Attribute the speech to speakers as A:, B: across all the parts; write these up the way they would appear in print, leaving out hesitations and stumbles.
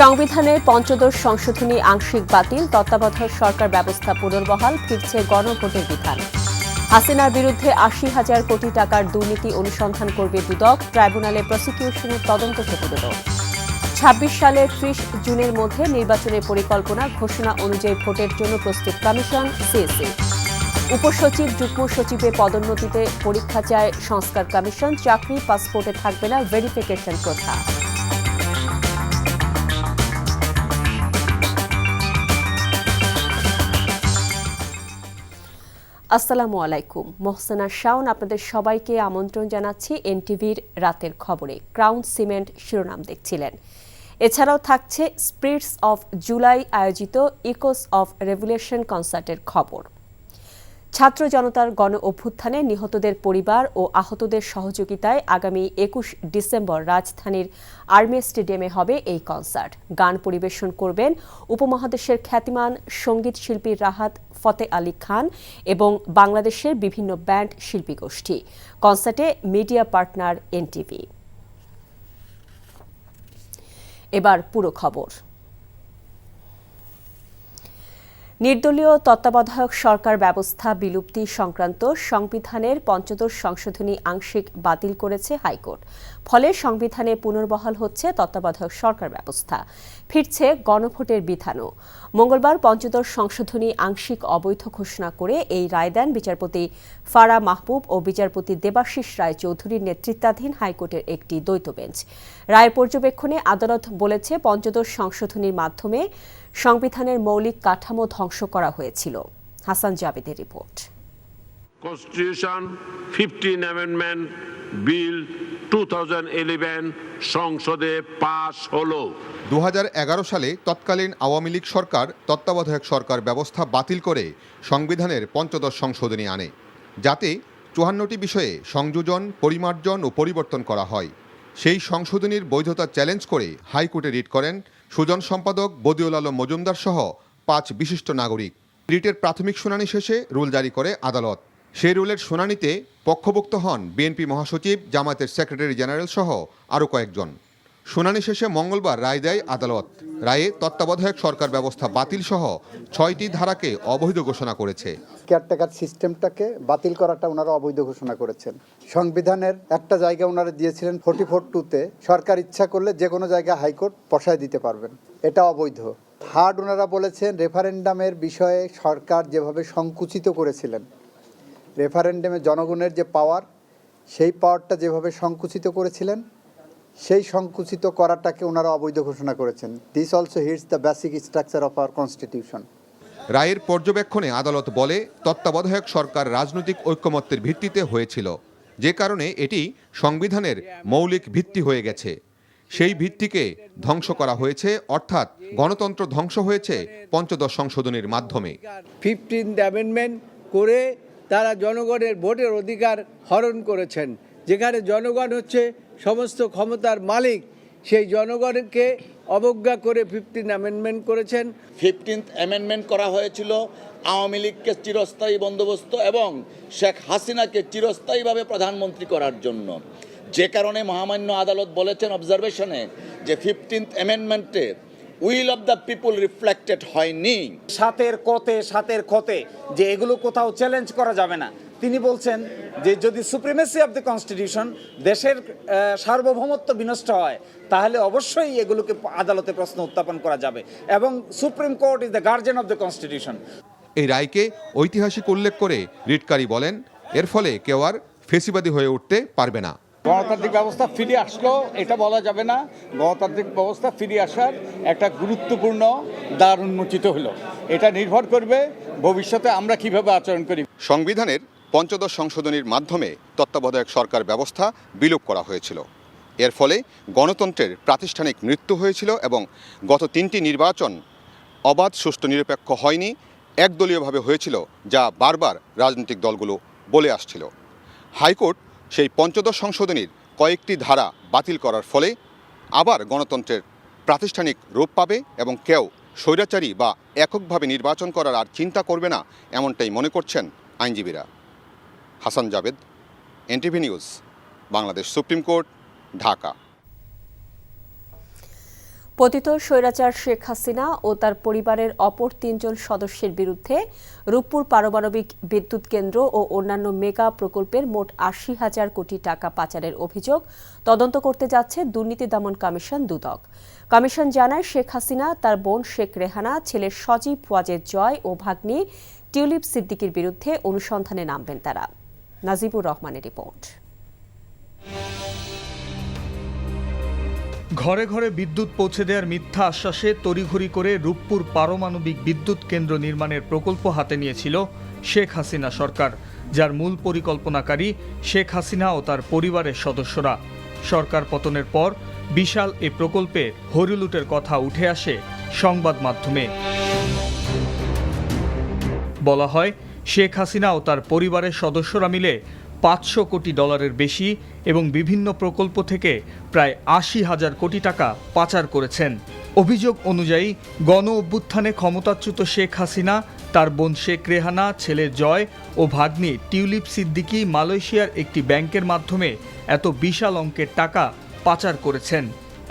A: সংবিধানের পঞ্চদশ সংশোধনী আংশিক বাতিল, তত্ত্বাবধায়ক সরকার ব্যবস্থা পুনর্বহাল, ফিরছে গণভোটের বিধান। হাসিনার বিরুদ্ধে ৮০,০০০ কোটি টাকার দুর্নীতি অনুসন্ধান করবে দুদক, ট্রাইব্যুনালে প্রসিকিউশনের তদন্ত প্রতিবেদন। ২৬ সালের ৩০ জুনের মধ্যে নির্বাচনের পরিকল্পনা, ঘোষণা অনুযায়ী ভোটের জন্য প্রস্তুত কমিশন সিএসি। উপসচিব, যুগ্ম সচিবের পদোন্নতিতে পরীক্ষা চায় সংস্কার কমিশন, চাকরি পাসপোর্টে থাকবে না ভেরিফিকেশন প্রথা। আসসালামু আলাইকুম, মোহসেনা শাওন আপনাদের সবাইকে আমন্ত্রণ জানাচ্ছি এনটিভির রাতের খবরে। ক্রাউন সিমেন্ট শিরোনাম দেখছিলেন। এছাড়াও থাকছে স্পিরিটস অফ জুলাই আয়োজিত ইকোস অফ রেভলিউশন কনসার্টের খবর। ছাত্র জনতার গণ অভ্যুত্থানে নিহতদের পরিবার ও আহতদের সহযোগিতায় আগামী ২১ ডিসেম্বর রাজধানীর আর্মি স্টেডিয়ামে হবে এই কনসার্ট। গান পরিবেশন করবেন উপমহাদেশের খ্যাতিমান সঙ্গীত শিল্পী রাহাত ফতে আলী খান এবং বাংলাদেশের বিভিন্ন ব্যান্ড শিল্পী গোষ্ঠী। কনসার্টে মিডিয়া পার্টনার এনটিভি। এবার পুরো খবর। নির্দলীয় তত্ত্বাবধায়ক সরকার ব্যবস্থা বিলুপ্তি সংক্রান্ত সংবিধানের পঞ্চদশ সংশোধনী আংশিক বাতিল করেছে হাইকোর্ট। ফলে সংবিধানে পুনর্বহাল হচ্ছে তত্ত্বাবধায়ক সরকার ব্যবস্থা, ফিরছে গণভোটের বিধানও। মঙ্গলবার পঞ্চদশ সংশোধনী আংশিক অবৈধ ঘোষণা করে এই রায় দেন বিচারপতি ফারা মাহবুব ও বিচারপতি দেবাশিস রায় চৌধুরীর নেতৃত্বাধীন হাইকোর্টের একটি দ্বৈত বেঞ্চ। রায়ের পর্যবেক্ষণে আদালত বলেছে, পঞ্চদশ সংশোধনীর মাধ্যমে সংবিধানের মৌলিক কাঠামো ধ্বংস করা হয়েছিল। হাসান জাবেদের রিপোর্ট।
B: কনস্টিটিউশন 15 অ্যামেন্ডমেন্ট বিল 2011 সংসদে পাস হলো।
C: ২০১১ সালে তৎকালীন আওয়ামী লীগ সরকার তত্ত্বাবধায়ক সরকার ব্যবস্থা বাতিল করে সংবিধানের পঞ্চদশ সংশোধনী আনে, যাতে ৫৪টি বিষয়ে সংযোজন, পরিমার্জন ও পরিবর্তন করা হয়। সেই সংশোধনীর বৈধতা চ্যালেঞ্জ করে হাইকোর্টে রিট করেন সুজন সম্পাদক বদিউল আলম মজুমদার সহ ৫ বিশিষ্ট নাগরিক। রিটের প্রাথমিক শুনানি শেষে রুল জারি করে আদালত। সেই রুলের শুনানিতে পক্ষভুক্ত হন বিএনপি মহাসচিব, জামায়াতের সেক্রেটারি জেনারেল সহ আরও কয়েকজন। শুনানি শেষে মঙ্গলবার রায় দেয় আদালত। রায়ে তত্ত্বাবধায়ক সরকার ব্যবস্থা বাতিল সহ ৬টি ধারাকে অবৈধ ঘোষণা করেছে।
D: কেয়ারটেকার সিস্টেমটাকে বাতিল করাটা ওনারা অবৈধ ঘোষণা করেছেন। সংবিধানের একটা জায়গা ওনারা দিয়েছিলেন 44(2)তে, সরকার ইচ্ছা করলে যে কোনো জায়গায় হাইকোর্ট বসায় দিতে পারবেন, এটা অবৈধ। থার্ড, ওনারা বলেছেন রেফারেন্ডামের বিষয়ে সরকার যেভাবে সংকুচিত করেছিলেন, রেফারেন্ডামে জনগণের যে পাওয়ার, সেই পাওয়ারটা যেভাবে সংকুচিত করেছিলেন, সেই সংকুচিত করাটাকে ওনারা অবৈধ ঘোষণা করেছেন। This also hits the basic structure of our constitution.
C: রায়ের পর্যবেক্ষণে আদালত বলে, তত্ত্বাবধায়ক সরকার রাজনৈতিক ঐক্যমত্যের ভিত্তিতে হয়েছিল, যে কারণে এটি সংবিধানের মৌলিক ভিত্তি হয়ে গেছে। সেই ভিত্তিকে ধ্বংস করা হয়েছে, অর্থাৎ গণতন্ত্র ধ্বংস হয়েছে পঞ্চদশ সংশোধনীর মাধ্যমে।
E: 15th অ্যামেন্ডমেন্ট করে তারা জনগণের ভোটের অধিকার হরণ করেছেন। যেখানে জনগণ হচ্ছে সমস্ত ক্ষমতার মালিক, সেই জনগণকে অবজ্ঞা করে 15th অ্যামেন্ডমেন্ট করেছেন।
F: 15th অ্যামেন্ডমেন্ট করা হয়েছিল আওয়ামী লীগকে চিরস্থায়ী বন্দোবস্ত এবং শেখ হাসিনাকে চিরস্থায়ীভাবে প্রধানমন্ত্রী করার জন্য। যে কারণে মহামান্য আদালত বলেছেন অবজারভেশনে যে 15th অ্যামেন্ডমেন্টে will of the people reflected হয়নি।
G: সাতের ক্ষতে যে এগুলো কোথাও চ্যালেঞ্জ করা যাবে না। তিনি বলছেন যে যদি সুপ্রিমেসি অফ দ্য কনস্টিটিউশন, দেশের সার্বভৌমত্ব বিনষ্ট হয়, তাহলে অবশ্যই এগুলোকে আদালতে প্রশ্ন উত্থাপন করা যাবে এবং supreme court is the guardian of the constitution.
C: এই রায়কে ঐতিহাসিক উল্লেখ করে রিটকারী বলেন, এর ফলে কেউ আর ফেসিবাদী হয়ে উঠতে পারবে না।
G: গণতান্ত্রিক ব্যবস্থা ফিরে আসলো এটা বলা যাবে না। গণতান্ত্রিক ব্যবস্থা ফিরে আসার একটা গুরুত্বপূর্ণ দ্বার উন্মোচিত হলো। এটা নির্ভর করবে ভবিষ্যতে আমরা কিভাবে আচরণ করি।
C: সংবিধানের পঞ্চদশ সংশোধনীর মাধ্যমে তত্ত্বাবধায়ক সরকার ব্যবস্থা বিলোপ করা হয়েছিল। এর ফলে গণতন্ত্রের প্রাতিষ্ঠানিক মৃত্যু হয়েছিল এবং গত 3টি নির্বাচন অবাধ, সুষ্ঠু, নিরপেক্ষ হয়নি, একদলীয়ভাবে হয়েছিল, যা বারবার রাজনৈতিক দলগুলো বলে আসছিল। হাইকোর্ট সেই পঞ্চদশ সংশোধনীর কয়েকটি ধারা বাতিল করার ফলে আবার গণতন্ত্রের প্রাতিষ্ঠানিক রূপ পাবে এবং কেউ স্বৈরাচারী বা এককভাবে নির্বাচন করার আর চিন্তা করবে না, এমনটাই মনে করছেন আইনজীবীরা। Hasan Javed, NTV news, Bangladesh supreme court, Dhaka.
A: পতিত স্বৈরাচার শেখ হাসিনা ও তার পরিবারের অপর 3 জন সদস্যের বিরুদ্ধে রূপপুর পারমাণবিক বিদ্যুৎ কেন্দ্র ও অন্যান্য মেগা প্রকল্পের মোট ৮০,০০০ কোটি টাকা পাচারের অভিযোগ তদন্ত করতে যাচ্ছে দুর্নীতি দমন কমিশন দুদক। কমিশন জানায়, শেখ হাসিনা, তার বোন শেখ রেহানা, ছেলে সজীব ওয়াজেদ জয় ও ভাগ্নি টিউলিপ সিদ্দিকীর বিরুদ্ধে অনুসন্ধানে নামবেন তারা। নাজিবুর রহমানের রিপোর্ট।
H: ঘরে ঘরে বিদ্যুৎ পৌঁছে দেওয়ার মিথ্যা আশ্বাসে তড়িঘড়ি করে রূপপুর পারমাণবিক বিদ্যুৎ কেন্দ্র নির্মাণের প্রকল্প হাতে নিয়েছিল শেখ হাসিনা সরকার, যার মূল পরিকল্পনাকারী শেখ হাসিনা ও তার পরিবারের সদস্যরা। সরকার পতনের পর বিশাল এ প্রকল্পে হরিলুটের কথা উঠে আসে সংবাদ মাধ্যমে। বলা হয়, শেখ হাসিনা ও তার পরিবারের সদস্যরা মিলে $500 কোটি বেশি এবং বিভিন্ন প্রকল্প থেকে প্রায় ৮০,০০০ কোটি টাকা পাচার করেছেন। অভিযোগ অনুযায়ী গণ অভ্যুত্থানে ক্ষমতাচ্যুত শেখ হাসিনা, তার বোন শেখ রেহানা, ছেলে জয় ও ভাগ্নি টিউলিপ সিদ্দিকী মালয়েশিয়ার একটি ব্যাংকের মাধ্যমে এত বিশাল অঙ্কের টাকা পাচার করেছেন।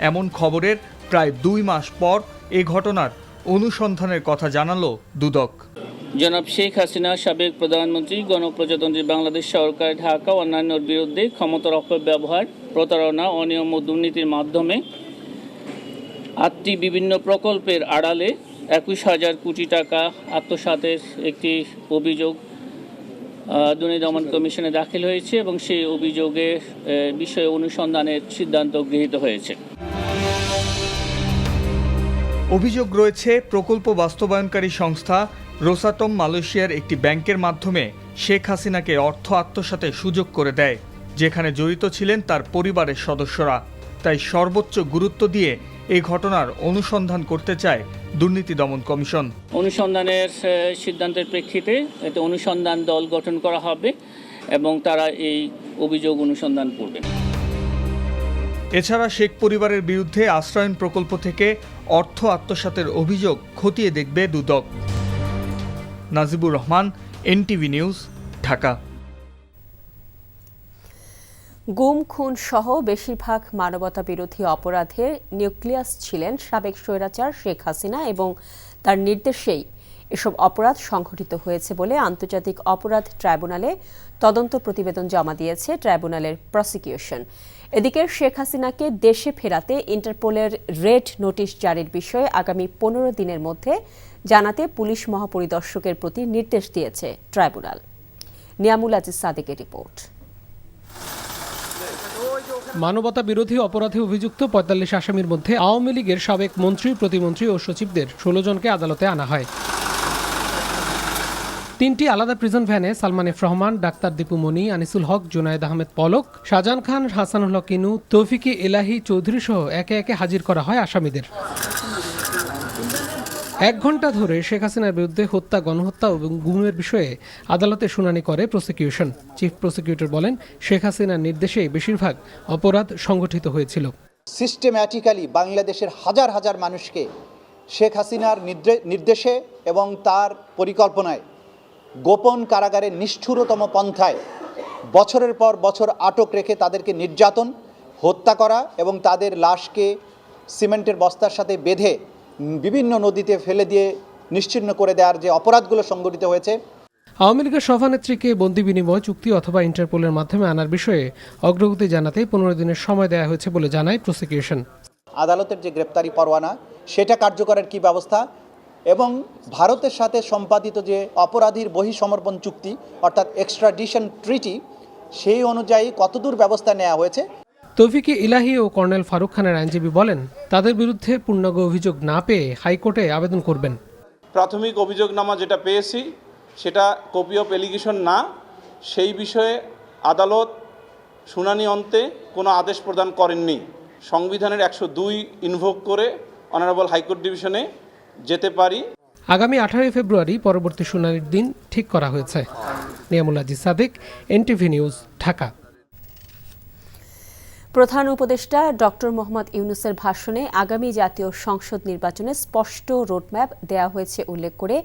H: এমন খবরের প্রায় 2 মাস পর এ ঘটনার অনুসন্ধানের কথা জানালো দুদক।
I: জনাব শেখ হাসিনা, সাবেক প্রধানমন্ত্রী, গণপ্রজাতন্ত্রী বাংলাদেশ সরকার, ঢাকা ও অন্যান্যর বিরুদ্ধে ক্ষমতার অপব্যবহার, প্রতারণা, অনিয়ম ও দুর্নীতির মাধ্যমে 8টি বিভিন্ন প্রকল্পের আড়ালে 21,000 কোটি টাকা আত্মসাতের একটি অভিযোগ দুর্নীতি দমন কমিশনে দাখিল হয়েছে এবং সেই অভিযোগের বিষয়ে অনুসন্ধানের সিদ্ধান্ত গৃহীত হয়েছে।
H: অভিযোগ রয়েছে প্রকল্প বাস্তবায়নকারী সংস্থা রোসাটম মালয়েশিয়ার একটি ব্যাংকের মাধ্যমে শেখ হাসিনাকে অর্থ আত্মসাতের সুযোগ করে দেয়, যেখানে জড়িত ছিলেন তার পরিবারের সদস্যরা। তাই সর্বোচ্চ গুরুত্ব দিয়ে এই ঘটনার অনুসন্ধান করতে চায় দুর্নীতি দমন কমিশন।
I: অনুসন্ধানের সিদ্ধান্তের প্রেক্ষিতে এতে অনুসন্ধান দল গঠন করা হবে এবং তারা এই অভিযোগ অনুসন্ধান করবেন।
H: এছাড়া শেখ পরিবারের বিরুদ্ধে আশ্রয়ন প্রকল্প থেকে অর্থ আত্মসাতের অভিযোগ খতিয়ে দেখবে দুদক। Najibur Rahman, NTV news, Dhaka.
A: গুম, খুন সহ বেশিরভাগ মানবতা বিরোধী অপরাধের নিউক্লিয়াস ছিলেন সাবেক স্বৈরাচার শেখ হাসিনা এবং তার নির্দেশেই এসব অপরাধ সংঘটিত হয়েছে বলে আন্তর্জাতিক অপরাধ ট্রাইব্যুনালে তদন্ত প্রতিবেদন জমা দিয়েছে ট্রাইব্যুনালের প্রসিকিউশন। এদিকে শেখ হাসিনাকে দেশে ফেরাতে ইন্টারপোলের রেড নোটিশ জারির বিষয়ে আগামী 15 দিনের মধ্যে জানাতে পুলিশ মহাপরিদর্শকের প্রতি নির্দেশ দিয়েছে ট্রাইব্যুনাল। নিয়ামুল আজিজ সাদেকের রিপোর্ট।
J: মানবতা বিরোধী অপরাধে অভিযুক্ত 45 আসামির মধ্যে আওয়ামী লীগের সাবেক মন্ত্রী, প্রতিমন্ত্রী ও সচিবদের 16 জনকে আদালতে আনা হয়। 3টি আলাদা প্রিজন ভ্যানে সালমান এফ রহমান, ডাক্তার দীপু মনি, আনিসুল হক, জুনায়েদ আহমেদ পলক, শাহজাহান খান, হাসানুল হক ইনু, তৌফিকে এলাহি চৌধুরী সহ একে একে হাজির করা হয় আসামিদের। 1 ঘণ্টা ধরে শেখ হাসিনার বিরুদ্ধে হত্যা, গণহত্যা এবং গুমের বিষয়ে আদালতে শুনানি করে প্রসিকিউশন। চিফ প্রসিকিউটর বলেন, শেখ হাসিনার নির্দেশে বেশিরভাগ অপরাধ সংগঠিত হয়েছিল।
K: সিস্টেম্যাটিক্যালি বাংলাদেশের হাজার হাজার মানুষকে শেখ হাসিনার নির্দেশে এবং তার পরিকল্পনায় গোপন কারাগারের নিষ্ঠুরতম পন্থায় বছরের পর বছর আটক রেখে তাদেরকে নির্যাতন, হত্যা করা এবং তাদের লাশকে সিমেন্টের বস্তার সাথে বেঁধে বিভিন্ন নদীতে ফেলে দিয়ে নিশ্চিহ্ন করে দেওয়ার যে অপরাধগুলো সংঘটিত হয়েছে।
J: আওয়ামী লীগের সভানেত্রীকে বন্দি বিনিময় চুক্তি অথবা ইন্টারপোলের মাধ্যমে আনার বিষয়ে অগ্রগতি জানাতে 15 দিনের সময় দেওয়া হয়েছে বলে জানায় প্রসিকিউশন।
K: আদালতের যে গ্রেপ্তারি পরোয়ানা সেটা কার্যকরের কি ব্যবস্থা এবং ভারতের সাথে সম্পাদিত যে অপরাধীর বহিঃসমর্পণ চুক্তি অর্থাৎ এক্সট্রাডিশন ট্রিটি, সেই অনুযায়ী কতদূর ব্যবস্থা নেওয়া হয়েছে।
J: তৌফিকে ইলাহি ও কর্নেল ফারুক খানের আইনজীবী বলেন, তাদের বিরুদ্ধে পূর্ণাঙ্গ অভিযোগ না পেয়ে হাইকোর্টে আবেদন করবেন।
L: প্রাথমিক অভিযোগনামা যেটা পেয়েছি সেটা কপি অফ এলিগেশন না, সেই বিষয়ে আদালত শুনানি অন্তে কোনো আদেশ প্রদান করেননি। সংবিধানের 102 ইনভোক করে অনারেবল হাইকোর্ট ডিভিশনে যেতে পারি।
J: আগামী 18 ফেব্রুয়ারি পরবর্তী শুনানির দিন ঠিক করা হয়েছে। Niamul Aziz Sadek, NTV news, Dhaka.
A: প্রধান উপদেষ্টা ডক্টর মোহাম্মদ ইউনূসের ভাষণে আগামী জাতীয় সংসদ নির্বাচনে স্পষ্ট রোডম্যাপ দেওয়া হয়েছে উল্লেখ করে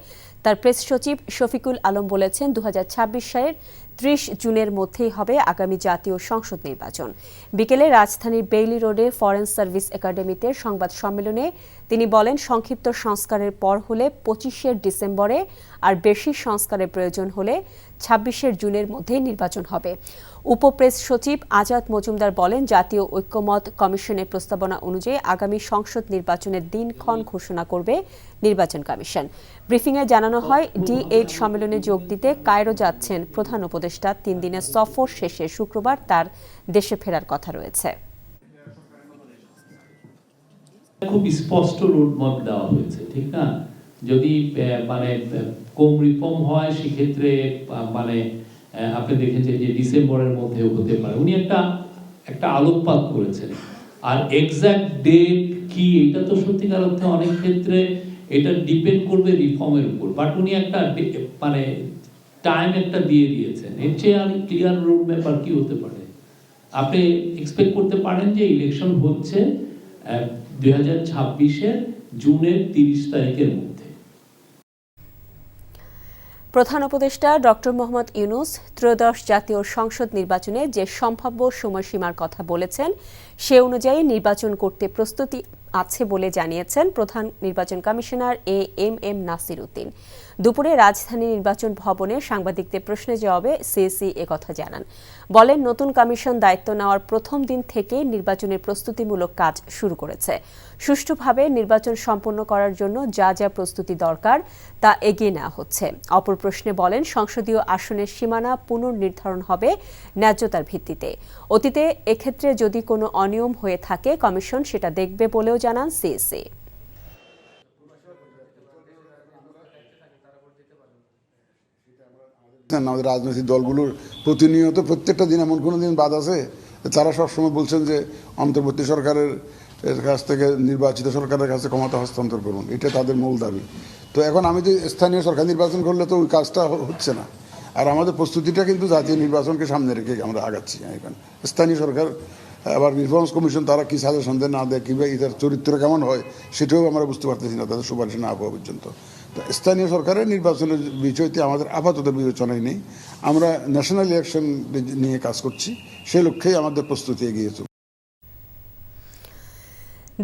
A: তার প্রেস সচিব শফিকুল আলম বলেছেন 2026 সালের 30 জুনের মধ্যেই হবে আগামী জাতীয় সংসদ নির্বাচন। বিকেলে রাজধানীর বেইলি রোডে ফরেন সার্ভিস একাডেমিতে সংবাদ সম্মেলনে তিনি বলেন, সংক্ষিপ্ত সংস্কারের পর হলে 25 ডিসেম্বরে, আর বেশি সংস্কারের প্রয়োজন হলে 26 জুনের মধ্যে নির্বাচন হবে। উপপ্রেস সচিব আজাদ মজুমদার বলেন, জাতীয় ঐক্যমত কমিশনের প্রস্তাবনা অনুযায়ী আগামী সংসদ নির্বাচনের দিনক্ষণ ঘোষণা করবে নির্বাচন কমিশন। ব্রিফিংয়ে জানানো হয়, D8 সম্মেলনে যোগ দিতে কায়রো যাচ্ছেন প্রধান উপদেষ্টা। 3 দিনের সফর শেষে শুক্রবার তার দেশে ফেরার কথা রয়েছে।
M: খুব স্পষ্ট রোডম্যাপ দেওয়া হয়েছে, ঠিক না? যদি কম রিফর্ম হয় সেক্ষেত্রে আপনি দেখেছেন যে ডিসেম্বরের মধ্যে হতে পারে। উনি একটা আলোকপাত করেছেন, আর এক্সাক্ট ডেট কি এটা তো সত্যিকার অর্থে অনেক ক্ষেত্রে এটা ডিপেন্ড করবে রিফর্মের উপর, বাট উনি একটা টাইম একটা দিয়ে দিয়েছেন। এর চেয়ে আর ক্লিয়ার রোডম্যাপ আর কি হতে পারে? আপনি এক্সপেক্ট করতে পারেন যে ইলেকশন হচ্ছে 2026-এর জুনের 30 তারিখের মধ্যে।
A: প্রধান উপদেষ্টা ডক্টর মোহাম্মদ ইউনূস ত্রয়োদশ জাতীয় সংসদ নির্বাচনে যে সম্ভাব্য সময়সীমার কথা বলেছেন সে অনুযায়ী নির্বাচন করতে প্রস্তুতি আছে বলে জানিয়েছেন প্রধান নির্বাচন কমিশনার এম নাসির উদ্দিন। দুপুরে রাজধানী নির্বাচন ভবনে সাংবাদিকদের প্রশ্নের জবাবে সিএসি একথা জানান। বলেন, নতুন কমিশন দায়িত্ব নেওয়ার প্রথম দিন থেকে নির্বাচনের প্রস্তুতিমূলক কাজ শুরু করেছে। সুষ্ঠুভাবে নির্বাচন সম্পন্ন করার জন্য যা যা প্রস্তুতি দরকার তা এগিয়ে নেওয়া হচ্ছে। অপর প্রশ্নে বলেন, সংসদীয় আসনের সীমানা পুনর্নির্ধারণ হবে ন্যায্যতার ভিত্তিতে। অতীতে এক্ষেত্রে যদি কোনো অনিয়ম হয়ে থাকে কমিশন সেটা দেখবে বলেও জানান সিএসি।
N: আমাদের রাজনৈতিক দলগুলোর প্রতিনিয়ত প্রত্যেকটা দিন এমন কোনো দিন বাদ আছে তারা সবসময় বলছেন যে অন্তর্বর্তী সরকারের কাছ থেকে নির্বাচিত সরকারের কাছে ক্ষমতা হস্তান্তর করুন, এটা তাদের মূল দাবি। তো এখন আমি যে স্থানীয় সরকার নির্বাচন করলে তো ওই কাজটা হচ্ছে না। আর আমাদের প্রস্তুতিটা কিন্তু জাতীয় নির্বাচনকে সামনে রেখে আমরা আগাচ্ছি। এখন স্থানীয় সরকার আবার রিফর্মস কমিশন তারা কি সাজেশন দেয় না দেয়, কিংবা এটার চরিত্র কেমন হয় সেটাও আমরা বুঝতে পারতেছি না তাদের সুপারিশ না পাওয়া পর্যন্ত। তো স্থানীয় সরকারের নির্বাচনের বিষয়টি আমাদের আপাতত বিবেচনায় নেই। আমরা ন্যাশনাল ইলেকশন নিয়ে কাজ করছি, সেই লক্ষ্যেই আমাদের প্রস্তুতি এগিয়ে চলছে।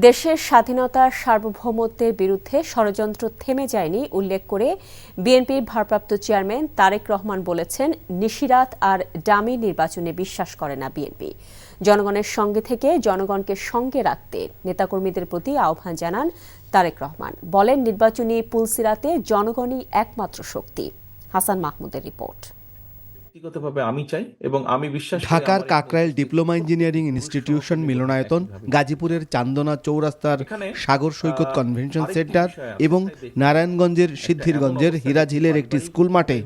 A: দেশের স্বাধীনতা সার্বভৌমত্বের বিরুদ্ধে ষড়যন্ত্র থেমে যায়নি উল্লেখ করে বিএনপির ভারপ্রাপ্ত চেয়ারম্যান তারেক রহমান বলেছেন, নিশিরাত আর ডামি নির্বাচনে বিশ্বাস করে না বিএনপি। জনগণের সঙ্গে থেকে জনগণকে সঙ্গে রাখতে নেতাকর্মীদের প্রতি আহ্বান জানান তারেক রহমান। বলেন, নির্বাচনী পুলসিরাতে জনগণই একমাত্র শক্তি। হাসান মাহমুদের রিপোর্ট।
O: ব্যক্তিগতভাবে আমি চাই এবং আমি বিশ্বাস
P: ঢাকার কাকরাইল ডিপ্লোমা ইঞ্জিনিয়ারিং ইনস্টিটিউশন মিলনায়তন, গাজীপুরের চান্দনা চৌরাস্তার সাগর সৈকত কনভেনশন সেন্টার এবং নারায়ণগঞ্জের সিদ্ধিরগঞ্জের হিরাঝিলের একটি স্কুল মাঠে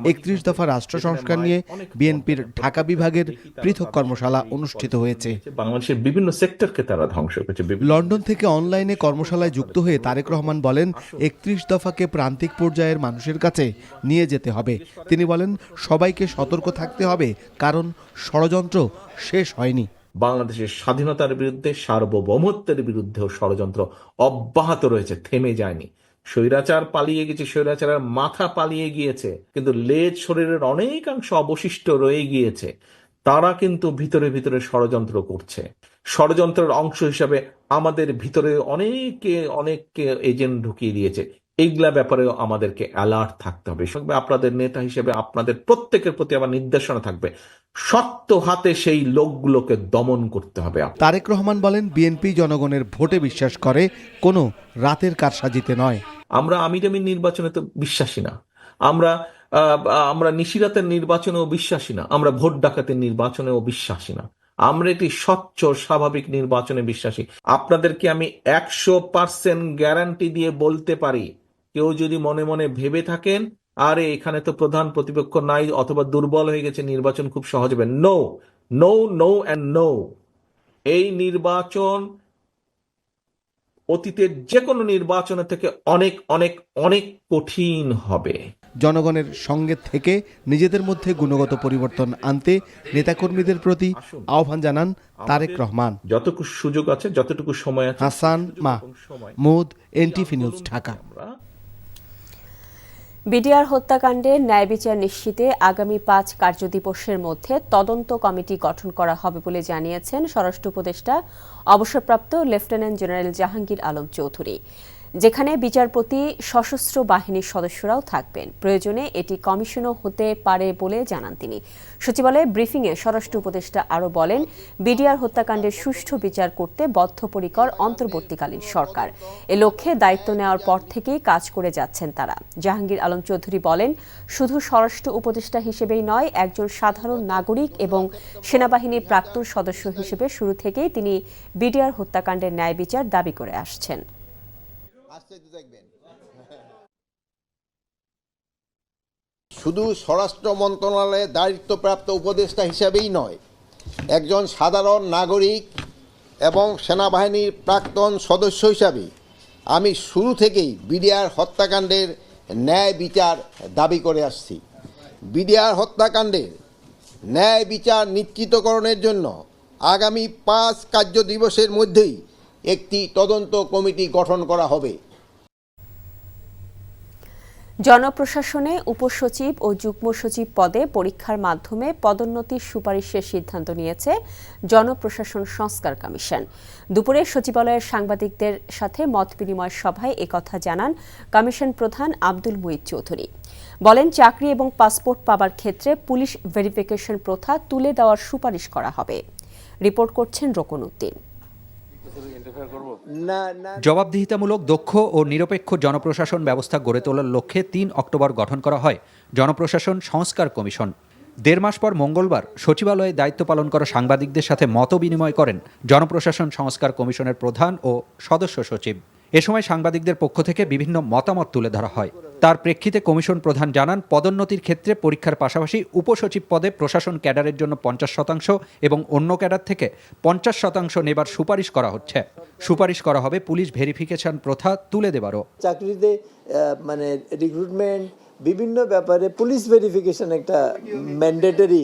P: 31 দফা রাষ্ট্র সংস্কার নিয়ে বিএনপির ঢাকা বিভাগের পৃথক কর্মশালা অনুষ্ঠিত হয়েছে।
O: বাংলাদেশের বিভিন্ন সেক্টরকে তারা ধ্বংস করেছে।
P: লন্ডন থেকে অনলাইনে কর্মশালায় যুক্ত হয়ে তারেক রহমান বলেন, 31 দফাকে প্রান্তিক পর্যায়ের মানুষের কাছে নিয়ে যেতে হবে। তিনি বলেন, সবাইকে সতর্ক থাকতে হবে, কারণ ষড়যন্ত্র শেষ হয়নি।
O: বাংলাদেশের স্বাধীনতার বিরুদ্ধে, সার্বভৌমত্বের বিরুদ্ধেও ষড়যন্ত্র অব্যাহত রয়েছে, থেমে যায়নি। স্বৈরাচার পালিয়ে গেছে, স্বৈরাচারের মাথা পালিয়ে গিয়েছে, কিন্তু লেজ শরীরের অনেকাংশ অবশিষ্ট রয়ে গিয়েছে। তারা কিন্তু ভিতরে ভিতরে ষড়যন্ত্র করছে। ষড়যন্ত্রের অংশ হিসাবে আমাদের ভিতরে অনেককে এজেন্ট ঢুকিয়ে দিয়েছে। এইগুলা ব্যাপারেও আমাদেরকে অ্যালার্ট থাকতে হবে। আপনাদের নেতা হিসেবে আপনাদের প্রত্যেকের প্রতি আমার নির্দেশনা থাকবে, শক্ত হাতে সেই লোকগুলোকে দমন করতে হবে।
P: তারেক রহমান বলেন, বিএনপি জনগণের ভোটে বিশ্বাস করে, কোনো রাতের কারসাজিতে নয়।
O: আমরা আমিরামি নির্বাচনে তো বিশ্বাসী না, আমরা নিশিরাতের নির্বাচনেও বিশ্বাসী না, আমরা ভোট ডাকাতের নির্বাচনেও বিশ্বাসী না। আমরা একটি স্বচ্ছ স্বাভাবিক নির্বাচনে বিশ্বাসী। আপনাদেরকে আমি 100% গ্যারান্টি দিয়ে বলতে পারি, কেউ যদি মনে মনে ভেবে থাকেন আরে এখানে তো প্রধান প্রতিপক্ষ নাই অথবা দুর্বল হয়ে গেছে, নির্বাচন খুব সহজ হবে, no no no and no. এই নির্বাচন অতীতের যে কোনো নির্বাচনের থেকে অনেক অনেক অনেক কঠিন হবে।
P: জনগণের সঙ্গে থেকে নিজেদের মধ্যে গুণগত পরিবর্তন আনতে নেতাকর্মীদের প্রতি আহ্বান জানান তারেক রহমান।
O: যতটুকু সুযোগ আছে, যতটুকু সময় আছে।
P: Hasan Mahmud, NTV news, Dhaka.
A: BDR হত্যাকাণ্ডে ন্যায় বিচার নিশ্চিতে আগামী 5 কার্যদিবসের মধ্যে তদন্ত কমিটি গঠন করা হবে বলে জানিয়েছেন স্বরাষ্ট্র উপদেষ্টা অবসরপ্রাপ্ত লেফটেন্যান্ট জেনারেল জাহাঙ্গীর আলম চৌধুরী, যেখানে বিচারপতি সশস্ত্র বাহিনীর সদস্যরাও থাকবেন। প্রয়োজনে এটি কমিশনও হতে পারে বলে জানান তিনি। সচিবালয়ে ব্রিফিংয়ে স্বরাষ্ট্র উপদেষ্টা আরও বলেন, বিডিআর হত্যাকাণ্ডের সুষ্ঠু বিচার করতে বদ্ধপরিকর অন্তর্বর্তীকালীন সরকার। এ লক্ষ্যে দায়িত্ব নেওয়ার পর থেকেই কাজ করে যাচ্ছেন তারা। জাহাঙ্গীর আলম চৌধুরী বলেন, শুধু স্বরাষ্ট্র উপদেষ্টা হিসেবেই নয়, একজন সাধারণ নাগরিক এবং সেনাবাহিনীর প্রাক্তন সদস্য হিসেবে শুরু থেকেই তিনি বিডিআর হত্যাকাণ্ডের ন্যায় বিচার দাবি করে আসছেন।
Q: শুধু স্বরাষ্ট্র মন্ত্রণালয়ের দায়িত্বপ্রাপ্ত উপদেষ্টা হিসেবেই নয়, একজন সাধারণ নাগরিক এবং সেনাবাহিনীর প্রাক্তন সদস্য হিসাবে আমি শুরু থেকেই বিডিআর হত্যাকাণ্ডের ন্যায় বিচার দাবি করে আসছি। বিডিআর হত্যাকাণ্ডের ন্যায় বিচার নিশ্চিতকরণের জন্য আগামী 5 কার্যদিবসের মধ্যেই একটি তদন্ত কমিটি গঠন করা হবে।
A: জনপ্রশাসনে উপসচিব ও যুগ্ম সচিব পদে পরীক্ষার মাধ্যমে পদোন্নতির সুপারিশের সিদ্ধান্ত নিয়েছে জনপ্রশাসন সংস্কার কমিশন। দুপুরে সচিবালয়ের সাংবাদিকদের সাথে মত বিনিময় সভায় একথা জানান কমিশন প্রধান আব্দুল মুঈদ চৌধুরী। বলেন, চাকরি এবং পাসপোর্ট পাবার ক্ষেত্রে পুলিশ ভেরিফিকেশন প্রথা তুলে দেওয়ার সুপারিশ করা হবে। রিপোর্ট করছেন রোকন উদ্দিন।
R: জবাবদিহিতামূলক, দক্ষ ও নিরপেক্ষ জনপ্রশাসন ব্যবস্থা গড়ে তোলার লক্ষ্যে 3 অক্টোবর গঠন করা হয় জনপ্রশাসন সংস্কার কমিশন। 1.5 মাস পর মঙ্গলবার সচিবালয়ে দায়িত্ব পালন করা সাংবাদিকদের সাথে মত বিনিময় করেন জনপ্রশাসন সংস্কার কমিশনের প্রধান ও সদস্য সচিব। এ সময় সাংবাদিকদের পক্ষ থেকে বিভিন্ন মতামত তুলে ধরা হয়। তার প্রেক্ষিতে কমিশন প্রধান জানান, পদোন্নতির ক্ষেত্রে পরীক্ষার পাশাপাশি উপসচিব পদে প্রশাসন ক্যাডারের জন্য 50% এবং অন্য ক্যাডার থেকে 50% নেবার সুপারিশ করা হচ্ছে। সুপারিশ করা হবে পুলিশ ভেরিফিকেশন প্রথা তুলে দেবারও।
E: চাকরিতে মানে রিক্রুটমেন্ট বিভিন্ন ব্যাপারে পুলিশ ভেরিফিকেশন একটা ম্যান্ডেটরি,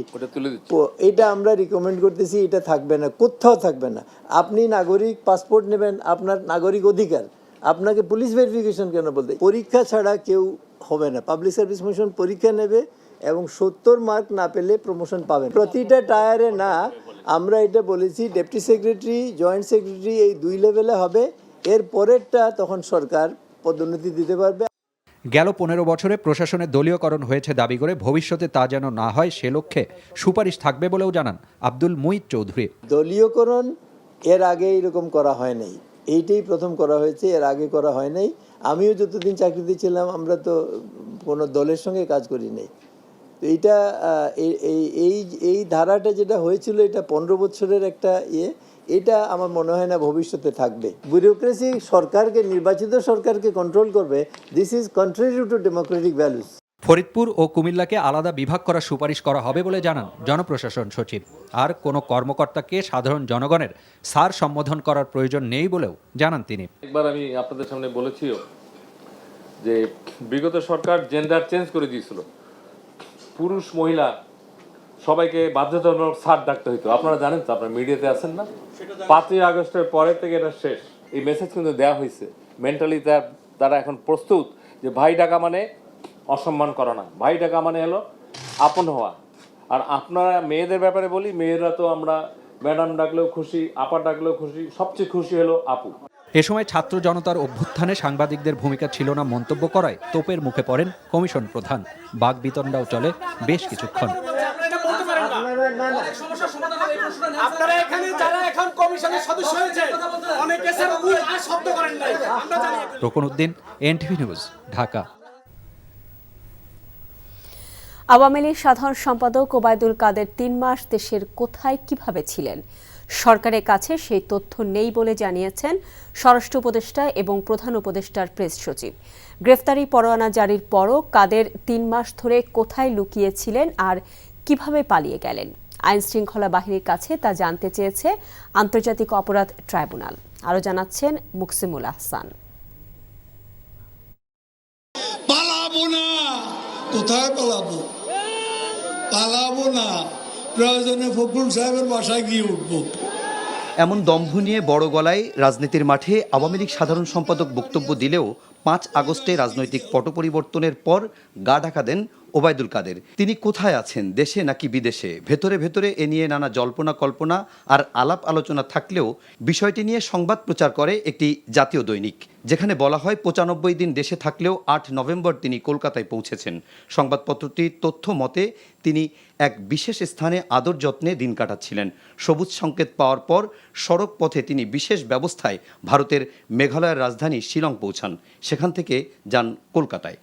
E: এটা আমরা রিকমেন্ড করতেছি। এটা থাকবে না, কোথাও থাকবে না। আপনি নাগরিক পাসপোর্ট নেবেন, আপনার নাগরিক অধিকার, আপনাকে পুলিশ ভেরিফিকেশন কেন বলতে? পরীক্ষা ছাড়া কেউ হবে না। পাবলিক সার্ভিস কমিশন পরীক্ষা নেবে এবং 70 মার্ক না পেলে প্রমোশন পাবেন। প্রতিটা টায়ারে না, আমরা এটা বলেছি ডেপুটি সেক্রেটারি, জয়েন্ট সেক্রেটারি এই 2 লেভেলে হবে। এর পরেরটা তখন সরকার পদোন্নতি দিতে পারবে।
R: গেল 15 বছরে প্রশাসনের দলীয়করণ হয়েছে দাবি করে ভবিষ্যতে তা যেন না হয় সে লক্ষ্যে সুপারিশ থাকবে বলেও জানান আব্দুল মুঈদ চৌধুরী।
E: দলীয়করণ এর আগে এরকম করা হয় নাই, এইটাই প্রথম করা হয়েছে, এর আগে করা হয় নাই। আমিও যতদিন চাকরিতে ছিলাম আমরা তো কোনো দলের সঙ্গে কাজ করি নাই। তো এইটা এই ধারাটা যেটা হয়েছিল এটা 15 বছরের একটা এটা আমার মনে হয় না ভবিষ্যতে থাকবে। ব্যুরোক্রেসি সরকারকে, নির্বাচিত সরকারকে কন্ট্রোল করবে। This is contrary to democratic values.
R: Faridpur ও কুমিল্লাকে আলাদা বিভাগ করার সুপারিশ করা হবে বলে জানান জনপ্রশাসন সচিব। আর কোনো কর্মকর্তাকে সাধারণ জনগণের স্যার সম্বোধন করার প্রয়োজন নেই বলেও জানান তিনি।
S: একবার আমি আপনাদের সামনে বলেছিও যে বিগত সরকার জেন্ডার চেঞ্জ করে দিয়েছিল, পুরুষ মহিলা সবাইকে বাধ্যতামূলক স্যার ডাকতে হইতো। আপনারা জানেন তো, আপনারা মিডিয়াতে আছেন না? 5ই আগস্টের পরে থেকে এটা শেষ। এই মেসেজ কিন্তু দেওয়া হয়েছে। মেন্টালি তারা এখন প্রস্তুত যে ভাই ডাকা মানে অসম্মান করা না, ভাই ডাকা মানে হলো আপন হওয়া। আর আপনারা মেয়েদের ব্যাপারে বলি, মেয়েরা তো আমরা ম্যাডাম ডাকলেও খুশি, আপা ডাকলেও খুশি, সবচেয়ে খুশি হলো আপু।
R: এ সময় ছাত্র জনতার অভ্যুত্থানে সাংবাদিকদের ভূমিকা ছিল না মন্তব্য করায় তোপের মুখে পড়েন কমিশন প্রধান। বাকবিতণ্ডাও চলে বেশ কিছুক্ষণ। রোকন উদ্দিন, এনটিভি নিউজ, ঢাকা।
A: আওয়ামী লীগ সাধারণ সম্পাদক ওবায়দুল কাদের 3 মাস দেশের কোথায় কিভাবে ছিলেন? সরকারের কাছে সেই তথ্য নেই বলে জানিয়েছেন স্বরাষ্ট্র উপদেষ্টা এবং প্রধান উপদেষ্টার প্রেস সচিব। গ্রেফতারি পরোয়ানা জারির পরও কাদের 3 মাস ধরে কোথায় লুকিয়েছিলেন আর কিভাবে পালিয়ে গেলেন? আইনশৃঙ্খলা বাহিনীর কাছে তা জানতে চেয়েছে আন্তর্জাতিক অপরাধ ট্রাইব্যুনাল। আরও জানাচ্ছেন মুকসিমুল আহসান।
T: পালাবো না, কোথায় পালাবো? পালাবো না, প্রয়োজনে ফখরুল সাহেবের বাসায় গিয়ে উঠবো।
U: এমন দম্ভ নিয়ে বড় গলায় রাজনীতির মাঠে আওয়ামী লীগ সাধারণ সম্পাদক বক্তব্য দিলেও ৫ আগস্টে রাজনৈতিক পট পরিবর্তনের পর গা ঢাকা দেন ওবায়দুল কাদের। তিনি কোথায় আছেন, দেশে নাকি বিদেশে? ভেতরে ভেতরে এ নিয়ে নানা জল্পনা কল্পনা আর আলাপ আলোচনা থাকলেও বিষয়টি নিয়ে সংবাদ প্রচার করে একটি জাতীয় দৈনিক, যেখানে বলা হয় ৯৫ দিন দেশে থাকলেও ৮ নভেম্বর তিনি কলকাতায় পৌঁছেছেন। সংবাদপত্রটির তথ্য মতে তিনি এক বিশেষ স্থানে আদর যত্নে দিন কাটাচ্ছিলেন। সবুজ সংকেত পাওয়ার পর সড়ক পথে তিনি বিশেষ ব্যবস্থায় ভারতের মেঘালয়ের রাজধানী শিলং পৌঁছান, সেখান থেকে যান কলকাতায়।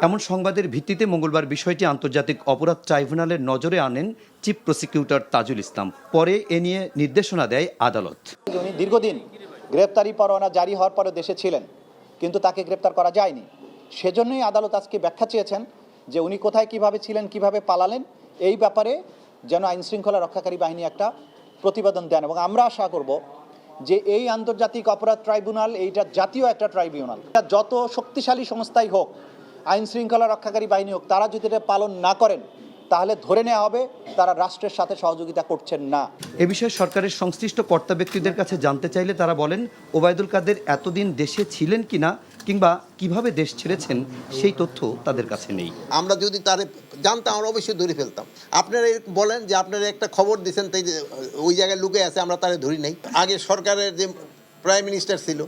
U: এমন সংবাদের ভিত্তিতে মঙ্গলবার বিষয়টি আন্তর্জাতিক অপরাধ ট্রাইব্যুনালের নজরে আনেন চিফ প্রসিকিউটর তাজুল ইসলাম। পরে এ নিয়ে নির্দেশনা দেয় আদালত।
K: উনি দীর্ঘদিন গ্রেপ্তারি পরোয়ানা জারি হওয়ার পরে দেশে ছিলেন, কিন্তু তাকে গ্রেপ্তার করা যায়নি। সেজন্যই আদালত আজকে ব্যাখ্যা চেয়েছেন যে উনি কোথায় কিভাবে ছিলেন, কিভাবে পালালেন, এই ব্যাপারে যেন আইনশৃঙ্খলা রক্ষাকারী বাহিনী একটা প্রতিবেদন দেন। এবং আমরা আশা করব যে এই আন্তর্জাতিক অপরাধ ট্রাইব্যুনাল এইটা জাতীয় একটা ট্রাইব্যুনাল, যত শক্তিশালী সংস্থাই হোক, আইন শৃঙ্খলা রক্ষাকারী বাহিনী হোক, তারা যদি এটা পালন না করেন তাহলে ধরে নেওয়া হবে তারা রাষ্ট্রের সাথে সহযোগিতা করছেন না।
U: এ বিষয়ে সরকারের সংশ্লিষ্ট কর্তা ব্যক্তিদের কাছে জানতে চাইলে তারা বলেন, ওবায়দুল কাদের এতদিন দেশে ছিলেন কিনা কিংবা কিভাবে দেশ ছেড়েছেন সেই তথ্য তাদের কাছে নেই।
Q: আমরা যদি তারে জানতাম আমরা অবশ্যই ধরে ফেলতাম। আপনারা বলেন যে আপনারা একটা খবর দিয়েছেন, তাই যে ওই জায়গায় লুকে আছে, আমরা তারে ধরি নাই। আগে সরকারের যে প্রাইম মিনিস্টার ছিল,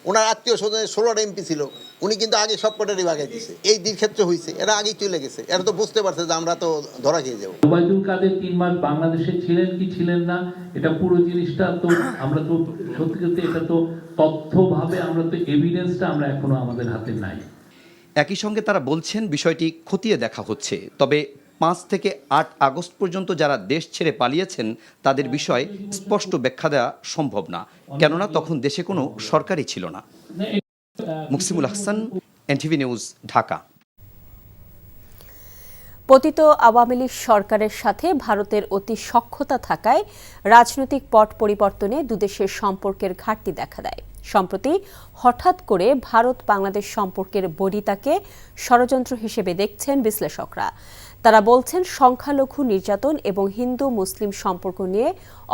Q: ওনার আত্মীয় স্বজনের 16টা এমপি ছিল, উনি কিন্তু আগে সব কটারই বাগাই দিয়েছে। এই দিন ক্ষেত্রে হয়েছে, এরা আগেই চলে গেছে, এরা তো বুঝতে পারছে যে আমরা তো ধরা খেয়ে যাবো।
M: ওবায়দুল কাদের 3 মাস বাংলাদেশে ছিলেন কি ছিলেন না, এটা পুরো জিনিসটা তো আমরা তো সত্যি সত্যি এটা তো তথ্যভাবে আমরা তো এভিডেন্সটা আমরা এখনো আমাদের হাতে নাই।
U: একই সঙ্গে তারা বলছেন বিষয়টি খতিয়ে দেখা হচ্ছে, তবে 5 থেকে 8 আগস্ট পর্যন্ত যারা দেশ ছেড়ে পালিয়েছেন তাদের বিষয়ে স্পষ্ট ব্যাখ্যা দেওয়া সম্ভব না, কেননা তখন দেশে কোনো সরকারই ছিল না। Muksimul Hasan, NTV news, Dhaka.
A: পতিত আওয়ামী লীগ সরকারের সাথে ভারতের অতি সখ্যতা থাকায় রাজনৈতিক পট পরিবর্তনে দুদেশের সম্পর্কের ঘাটতি দেখা দেয়। সম্প্রতি হঠাৎ করে ভারত বাংলাদেশ সম্পর্কের বৈরিতাকে ষড়যন্ত্র হিসেবে দেখছেন বিশ্লেষকরা। তারা বলছেন, সংখ্যালঘু নির্যাতন এবং হিন্দু মুসলিম সম্পর্ক নিয়ে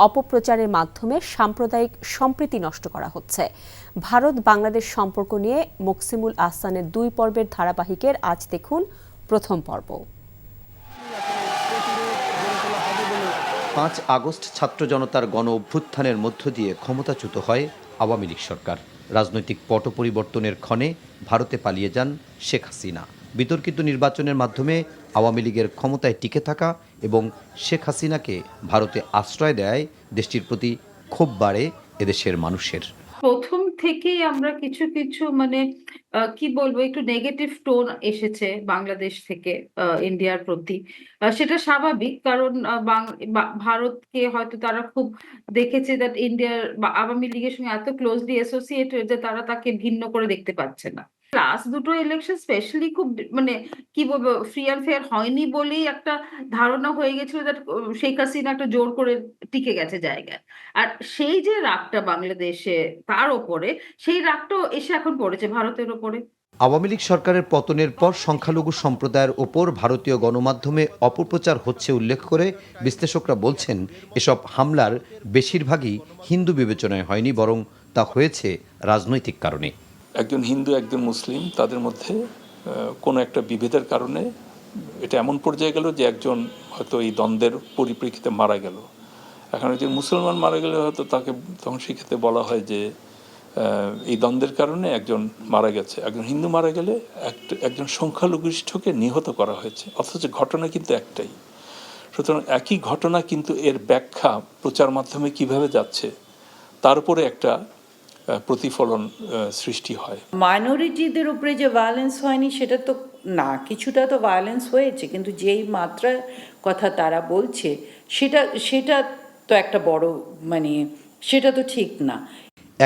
A: অপপ্রচারের মাধ্যমে সাম্প্রদায়িক সম্প্রীতি নষ্ট করা হচ্ছে। ভারত বাংলাদেশ সম্পর্ক নিয়ে মুকসিমুল আহসানের 2 পর্বের ধারাবাহিকের আজ দেখুন প্রথম পর্ব।
U: 5 আগস্ট ছাত্র জনতার গণ অভ্যুত্থানের মধ্য দিয়ে ক্ষমতাচ্যুত হয় আওয়ামী লীগ সরকার। রাজনৈতিক পট পরিবর্তনের ক্ষণে ভারতে পালিয়ে যান শেখ হাসিনা। বিতর্কিত নির্বাচনের মাধ্যমে আওয়ামী লীগের ক্ষমতায় টিকে থাকা এবং শেখ হাসিনাকে ভারতে আশ্রয় দেয় দেশটির প্রতি ক্ষোভ বাড়ে এদেশের মানুষের।
V: প্রথম থেকেই আমরা কিছু কিছু মানে কি বলবো, একটু নেগেটিভ টোন এসেছে বাংলাদেশ থেকে ইন্ডিয়ার প্রতি। সেটা স্বাভাবিক, কারণ ভারতকে হয়তো তারা খুব দেখেছে দ্যাট ইন্ডিয়ার বা আওয়ামী লীগের সঙ্গে এত ক্লোজলি অ্যাসোসিয়েটেড যে তারা তাকে ভিন্ন করে দেখতে পাচ্ছে না। লাস্ট দুটো ইলেকশন স্পেশালি খুব মানে কি বলবো, ফ্রি অ্যান্ড ফেয়ার হয়নি বলেই একটা ধারণা হয়ে গেছিল যে শেখ হাসিনা একটা জোর করে টিকে গেছে জায়গায়। আর সেই যে রাগটা বাংলাদেশে তার ওপরে, সেই রাগটাও এসে এখন পড়েছে ভারতের ওপরে।
U: আওয়ামী লীগ সরকারের পতনের পর সংখ্যালঘু সম্প্রদায়ের ওপর ভারতীয় গণমাধ্যমে অপপ্রচার হচ্ছে উল্লেখ করে বিশ্লেষকরা বলছেন, এসব হামলার বেশিরভাগই হিন্দু বিবেচনায় হয়নি, বরং তা হয়েছে রাজনৈতিক কারণে।
W: একজন হিন্দু একজন মুসলিম, তাদের মধ্যে কোনো একটা বিভেদের কারণে এটা এমন পর্যায়ে গেল যে একজন হয়তো এই দ্বন্দ্বের পরিপ্রেক্ষিতে মারা গেল। এখন একজন মুসলমান মারা গেলে হয়তো তাকে তখন সেক্ষেত্রে বলা হয় যে এই দ্বন্দ্বের কারণে একজন মারা গেছে। একজন হিন্দু মারা গেলে একজন সংখ্যালঘুষ্ঠকে নিহত করা হয়েছে, অথচ ঘটনা কিন্তু একটাই। সুতরাং একই ঘটনা কিন্তু এর ব্যাখ্যা প্রচার মাধ্যমে কিভাবে যাচ্ছে তার উপরে একটা প্রতিফলন সৃষ্টি হয়।
X: মাইনরিটিদের উপরে যে ভায়োলেন্স হয়নি সেটা তো না, কিছুটা তো ভায়োলেন্স হয়েছে, কিন্তু যেই মাত্রার কথা তারা বলছে সেটা তো একটা বড় মানে সেটা তো ঠিক না।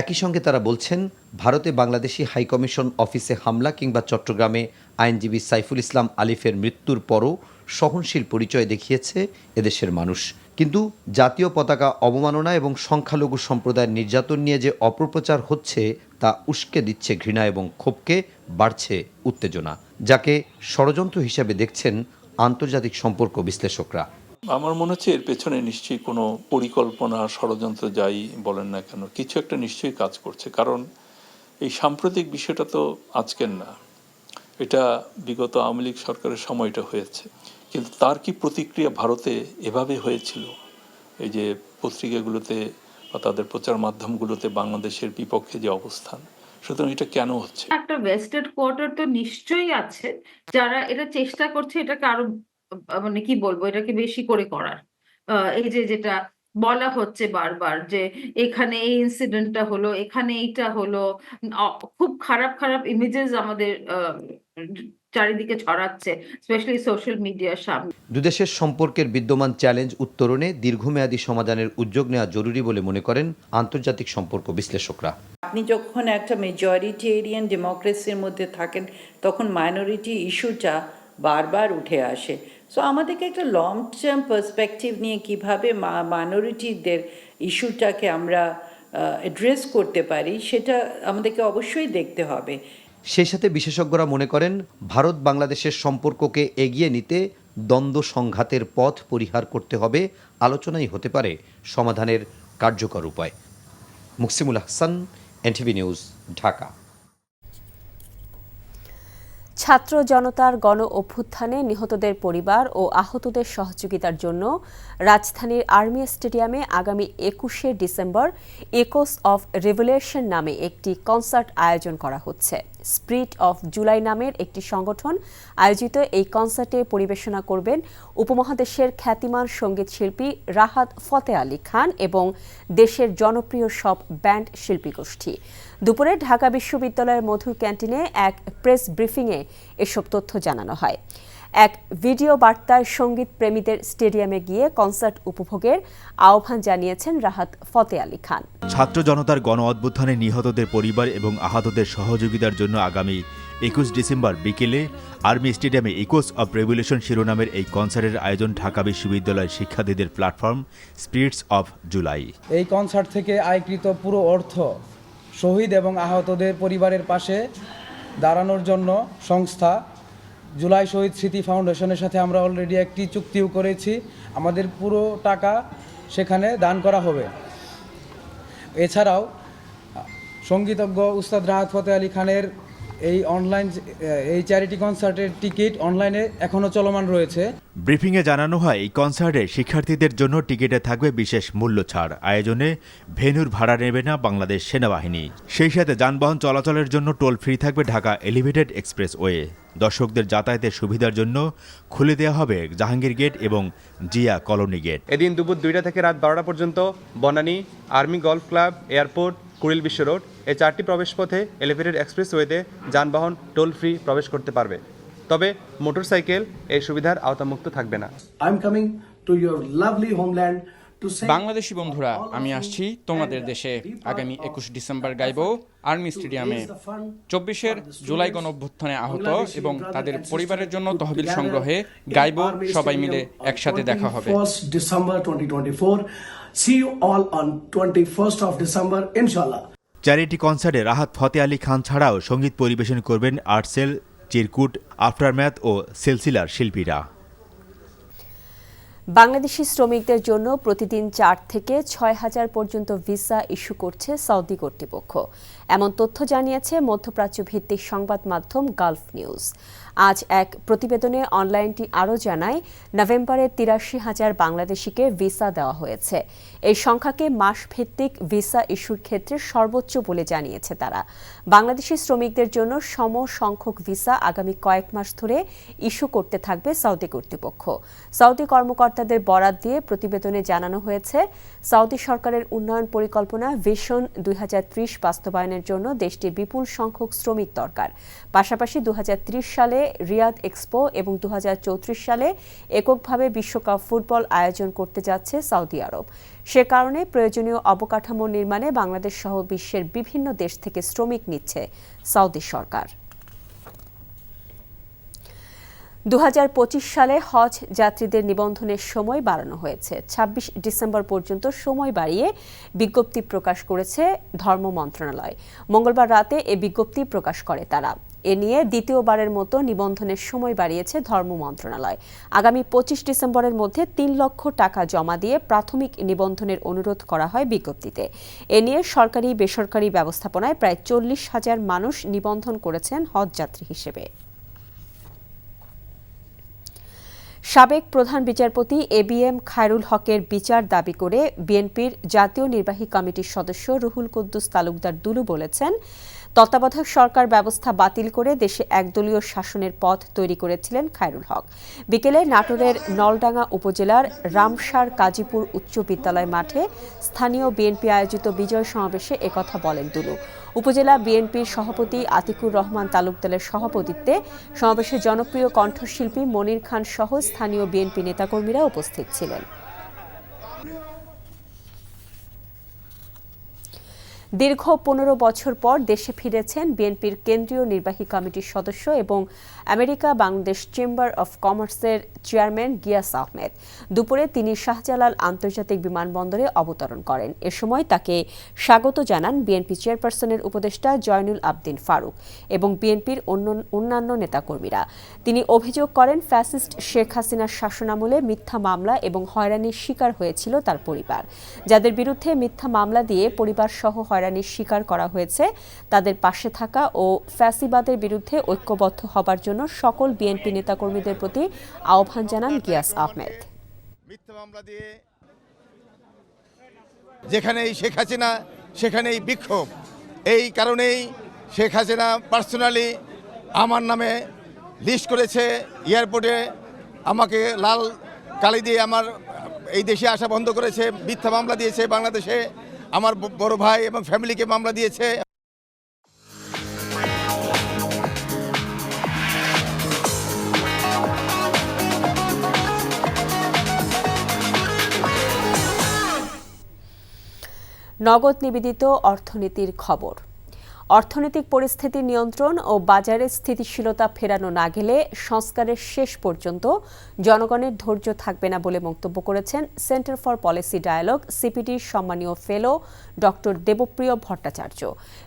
U: একই সঙ্গে তারা বলছেন, ভারতে বাংলাদেশি হাইকমিশন অফিসে হামলা কিংবা চট্টগ্রামে আইনজীবী সাইফুল ইসলাম আলিফের মৃত্যুর পরও সহনশীল পরিচয় দেখিয়েছে এদেশের মানুষ। কিন্তু জাতীয় পতাকা অবমাননা এবং সংখ্যালঘু সম্প্রদায়ের নির্যাতন নিয়ে যে অপপ্রচার হচ্ছে তা উস্কে দিচ্ছে ঘৃণা এবং ক্ষোভকে, বাড়ছে উত্তেজনা। যাকে ষড়যন্ত্র হিসেবে দেখছেন আন্তর্জাতিক সম্পর্ক বিশ্লেষকরা।
W: আমার মনে হচ্ছে এর পেছনে নিশ্চয়ই কোনো পরিকল্পনা, ষড়যন্ত্র যাই বলেন না কেন, কিছু একটা নিশ্চয়ই কাজ করছে। কারণ এই সাম্প্রতিক বিষয়টা তো আজকের না, এটা বিগত আওয়ামী লীগ সরকারের সময়টা হয়েছে। কিন্তু তার কি প্রতিক্রিয়া ভারতে এভাবে হয়েছিল? এই যে পত্রিকাগুলোতে বা তাদের প্রচার মাধ্যমগুলোতে বাংলাদেশের বিপক্ষে যে অবস্থান, সুতরাং এটা কেন হচ্ছে?
V: একটা ভেস্টেড কোয়ার্টার তো নিশ্চয়ই আছে যারা এটা চেষ্টা করছে এটাকে আরো মানে কি বলবো, এটাকে বেশি করে করার। এই যে যেটা বলা হচ্ছে বারবার যে এখানে এই ইনসিডেন্টটা হলো, এখানে এইটা হলো, খুব খারাপ খারাপ ইমেজেস আমাদের চারিদিকে ছড়াচ্ছে, স্পেশালি সোশ্যাল মিডিয়ার সামনে।
U: দুদেশের সম্পর্কের বিদ্যমান চ্যালেঞ্জ উত্তরণে দীর্ঘমেয়াদী সমাধানের উদ্যোগ নেওয়া জরুরি বলে মনে করেন আন্তর্জাতিক সম্পর্ক বিশ্লেষকরা।
X: আপনি যখন একটা মেজরিটেরিয়ান ডেমোক্রেসির মধ্যে থাকেন তখন মাইনরিটি ইস্যুটা বারবার উঠে আসে। সো আমাদেরকে একটা লং টার্ম পার্সপেক্টিভ নিয়ে কিভাবে মাইনরিটিদের ইস্যুটাকে আমরা অ্যাড্রেস করতে পারি সেটা আমাদেরকে অবশ্যই দেখতে হবে।
U: সেই সাথে বিশেষজ্ঞরা মনে করেন ভারত বাংলাদেশের সম্পর্ককে এগিয়ে নিতে দ্বন্দ্ব সংঘাতের পথ পরিহার করতে হবে, আলোচনাই হতে পারে সমাধানের কার্যকর উপায়। Muksimul Hasan, NTV news, Dhaka.
A: ছাত্র জনতার গণ অভ্যুত্থানে নিহতদের পরিবার ও আহতদের সহযোগিতার জন্য রাজধানীর আর্মি স্টেডিয়ামে আগামী ২১শে ডিসেম্বর ইকোস অফ রেভলিউশন নামে একটি কনসার্ট আয়োজন করা হচ্ছে। স্পিরিট অফ জুলাই নামের একটি সংগঠন আয়োজিত এই কনসার্টে পরিবেশনা করবেন উপমহাদেশের খ্যাতিমান সঙ্গীত শিল্পী রাহাত ফতে আলী খান এবং দেশের জনপ্রিয় সব ব্যান্ড শিল্পী গোষ্ঠী। দুপুরে ঢাকা বিশ্ববিদ্যালয়ের মধুর ক্যান্টিনে এক প্রেস ব্রিফিংয়ে এসব তথ্য জানানো হয়। এক ভিডিও বার্তায় সঙ্গীত প্রেমীদের স্টেডিয়ামে গিয়ে কনসার্ট উপভোগের আহ্বান জানিয়েছেন রাহাত ফতে আলী খান।
B: ছাত্র জনতার গণ অভ্যুত্থানে নিহতদের পরিবার এবং আহতদের সহযোগিতার জন্য আগামী ২১ ডিসেম্বর বিকেলে আর্মি স্টেডিয়ামে ইকোস অব রেভলিউশন শিরোনামের এই কনসার্টের আয়োজন ঢাকা বিশ্ববিদ্যালয়ের শিক্ষার্থীদের প্ল্যাটফর্ম স্পিরিটস অফ জুলাই।
D: এই কনসার্ট থেকে আয়কৃত পুরো অর্থ শহীদ এবং আহতদের পরিবারের পাশে দাঁড়ানোর জন্য সংস্থা জুলাই শহীদ স্মৃতি ফাউন্ডেশনের সাথে আমরা অলরেডি একটি চুক্তিও করেছি। আমাদের পুরো টাকা সেখানে দান করা হবে। এছাড়াও সঙ্গীতজ্ঞ উস্তাদ রাহাত ফতে আলী খানের এই চ্যারিটি কনসার্টের টিকিট অনলাইনে এখনও চলমান রয়েছে।
B: ব্রিফিংয়ে জানানো হয় এই কনসার্টে শিক্ষার্থীদের জন্য টিকিটে থাকবে বিশেষ মূল্য ছাড়। আয়োজনে ভেন্যুর ভাড়া নেবে না বাংলাদেশ সেনাবাহিনী। সেই সাথে যানবাহন চলাচলের জন্য টোল ফ্রি থাকবে ঢাকা এলিভেটেড এক্সপ্রেসওয়ে। দর্শকদের যাতায়াতের সুবিধার জন্য খুলে দেওয়া হবে জাহাঙ্গীর গেট এবং জিয়া কলোনি গেট।
F: এদিন দুপুর ২টা থেকে রাত ১২টা পর্যন্ত Banani, army golf club, airport, Kuril বিশ্ব রোড এই 4টি প্রবেশপথে এলিভেটেড এক্সপ্রেসওয়েতে যানবাহন টোল ফ্রি প্রবেশ করতে পারবে। তবে মোটরসাইকেল এই সুবিধার আওতামুক্ত থাকবে না।
G: বাংলাদেশি বন্ধুরা, আমি আসছি তোমাদের দেশে। আগামী ২১ ডিসেম্বর গাইব আর্মি স্টেডিয়ামে। ২৪-এর জুলাই গণ অভ্যুত্থানে আহত এবং তাদের পরিবারের জন্য তহবিল সংগ্রহে গাইব, সবাই মিলে একসাথে দেখা হবে।
B: চ্যারিটি কনসার্টে রাহাত ফতে আলী খান ছাড়াও সঙ্গীত পরিবেশন করবেন আর্টসেল, চিরকুট, আফটারম্যাথ ও সিলসিলার শিল্পীরা।
A: বাংলাদেশি শ্রমিকদের জন্য প্রতিদিন ৪ থেকে ৬ হাজার পর্যন্ত ভিসা ইস্যু করছে সৌদি কর্তৃপক্ষ। এমন তথ্য জানিয়েছে মধ্যপ্রাচ্য ভিত্তিক সংবাদ মাধ্যম গালফ নিউজ। আজ এক প্রতিবেদনে অনলাইনটি আরও জানায়, নভেম্বরে ৮৩,০০০ বাংলাদেশিকে ভিসা দেওয়া হয়েছে। এই সংখ্যাকে মাসভিত্তিক ভিসা ইস্যুর ক্ষেত্রে সর্বোচ্চ বলে জানিয়েছে তারা। বাংলাদেশি শ্রমিকদের জন্য সম সংখ্যক ভিসা আগামী কয়েক মাস ধরে ইস্যু করতে থাকবে সৌদি কর্তৃপক্ষ। সৌদি কর্মকর্তাদের বরাত দিয়ে প্রতিবেদনে জানানো হয়েছে, সৌদি সরকারের উন্নয়ন পরিকল্পনা ভিশন ২০৩০ বাস্তবায়নের জন্য দেশটির বিপুল সংখ্যক শ্রমিক দরকার। পাশাপাশি ২০৩০ সালে রিয়াদ এক্সপো এবং ২০৩৪ সালে এককভাবে বিশ্বকাপ ফুটবল আয়োজন করতে যাচ্ছে সৌদি আরব। সে কারণে প্রয়োজনীয় অবকাঠামো নির্মাণে বাংলাদেশ সহ বিশ্বের বিভিন্ন দেশ থেকে শ্রমিক নিচ্ছে সৌদি সরকার। ২০২৫ সালে হজ যাত্রীদের নিবন্ধনের সময় বাড়ানো হয়েছে। ২৬ ডিসেম্বর পর্যন্ত সময় বাড়িয়ে বিজ্ঞপ্তি প্রকাশ করেছে ধর্ম মন্ত্রণালয়। মঙ্গলবার রাতে এ বিজ্ঞপ্তি প্রকাশ করে তারা। এ নিয়ে দ্বিতীয়বারের মতো নিবন্ধনের সময় বাড়িয়েছে ধর্ম মন্ত্রণালয়। আগামী 25 ডিসেম্বরের মধ্যে 3 লক্ষ টাকা জমা দিয়ে প্রাথমিক নিবন্ধনের অনুরোধ করা হয় বিজ্ঞপ্তিতে। এ নিয়ে সরকারি বেসরকারি ব্যবস্থাপনায় প্রায় 40,000 মানুষ নিবন্ধন করেছেন হজযাত্রী হিসেবে। সাবেক প্রধান বিচারপতি এবিএম খায়রুল হকের বিচার দাবি করে বিএনপির জাতীয় নির্বাহী কমিটির সদস্য রুহুল কুদ্দুস তালুকদার দুলু বলেছেন, তত্ত্বাবধায়ক সরকার ব্যবস্থা বাতিল করে দেশে একদলীয় শাসনের পথ তৈরি করেছিলেন খায়রুল হক। বিকেলে নাটোরের নলডাঙ্গা উপজেলার রামসার কাজীপুর উচ্চ বিদ্যালয় মাঠে স্থানীয় বিএনপি আয়োজিত বিজয় সমাবেশে একথা বলেন দুলু। উপজেলা বিএনপির সভাপতি আতিকুর রহমান তালুকদারের সভাপতিত্বে সমাবেশে জনপ্রিয় কণ্ঠশিল্পী মনির খান সহ স্থানীয় বিএনপি নেতাকর্মীরা উপস্থিত ছিলেন। দীর্ঘ 15 বছর পর দেশে ফিরেছেন বিএনপির কেন্দ্রীয় নির্বাহী কমিটির সদস্য এবং আমেরিকা বাংলাদেশ চেম্বার অব কমার্সের চেয়ারম্যান গিয়াস আহমেদ। দুপুরে তিনি শাহজালাল আন্তর্জাতিক বিমানবন্দরে অবতরণ করেন। এ সময় তাকে স্বাগত জানান বিএনপি চেয়ারপারসনের উপদেষ্টা জয়নুল আবদিন ফারুক এবং বিএনপির অন্যান্য নেতাকর্মীরা। তিনি অভিযোগ করেন, ফ্যাসিস্ট শেখ হাসিনার শাসনামলে মিথ্যা মামলা এবং হয়রানির শিকার হয়েছিল তার পরিবার। যাদের বিরুদ্ধে মিথ্যা মামলা দিয়ে পরিবার সহ হয়রানির শিকার করা হয়েছে তাদের পাশে থাকা ও ফ্যাসিবাদের বিরুদ্ধে ঐক্যবদ্ধ হবার জন্য সকল বিএনপি নেতাকর্মীদের প্রতি আহ্বান জানান গিয়াস আহমেদ।
C: মিথ্যা মামলা দিয়ে যেখানেই শেখ হাসিনা সেখানেই বিক্ষোভ। এই কারণেই শেখ হাসিনা পার্সোনালি আমার নামে লিস্ট করেছে, এয়ারপোর্টে আমাকে লাল কালি দিয়ে আমার এই দেশে আসা বন্ধ করেছে, মিথ্যা মামলা দিয়েছে, বাংলাদেশে আমার বড় ভাই এবং ফ্যামিলিকে মামলা দিয়েছে।
A: নগদ নিবেদিত অর্থনীতির খবর। অর্থনৈতিক পরিস্থিতি নিয়ন্ত্রণ ও বাজারে স্থিতিশীলতা ফেরানো না গেলে সংস্কারের শেষ পর্যন্ত জনগণের ধৈর্য থাকবে না বলে মন্তব্য করেছেন সেন্টার ফর পলিসি ডায়ালগ সিপিডির সম্মানীয় ফেলো ডক্টর দেবপ্রিয় ভট্টাচার্য।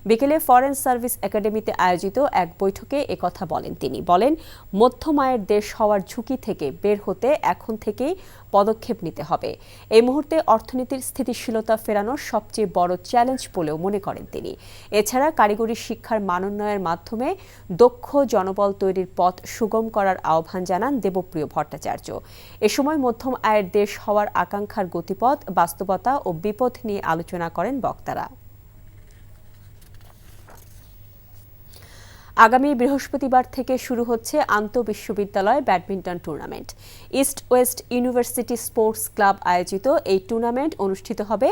A: বিকেলে ফরেন সার্ভিস একাডেমিতে আয়োজিত এক বৈঠকে একথা বলেন তিনি। বলেন, মধ্যম আয়ের দেশ হওয়ার ঝুঁকি থেকে বের হতে এখন থেকেই পদক্ষেপ নিতে হবে। এই মুহূর্তে অর্থনীতির স্থিতিশীলতা ফেরানোর সবচেয়ে বড় চ্যালেঞ্জ বলেও মনে করেন তিনি। এছাড়া কারিগরি শিক্ষার মানোন্নয়নের মাধ্যমে দক্ষ জনবল তৈরির পথ সুগম করার আহ্বান জানান দেবপ্রিয় ভট্টাচার্য। এ সময় মধ্যম আয়ের দেশ হওয়ার আকাঙ্ক্ষার গতিপথ, বাস্তবতা ও বিপদ নিয়ে আলোচনা করেন বক্তারা। আগামী বৃহস্পতিবার থেকে শুরু হচ্ছে আন্তঃবিশ্ববিদ্যালয় badminton tournament. East West university sports club আয়োজিত এই টুর্নামেন্ট অনুষ্ঠিত হবে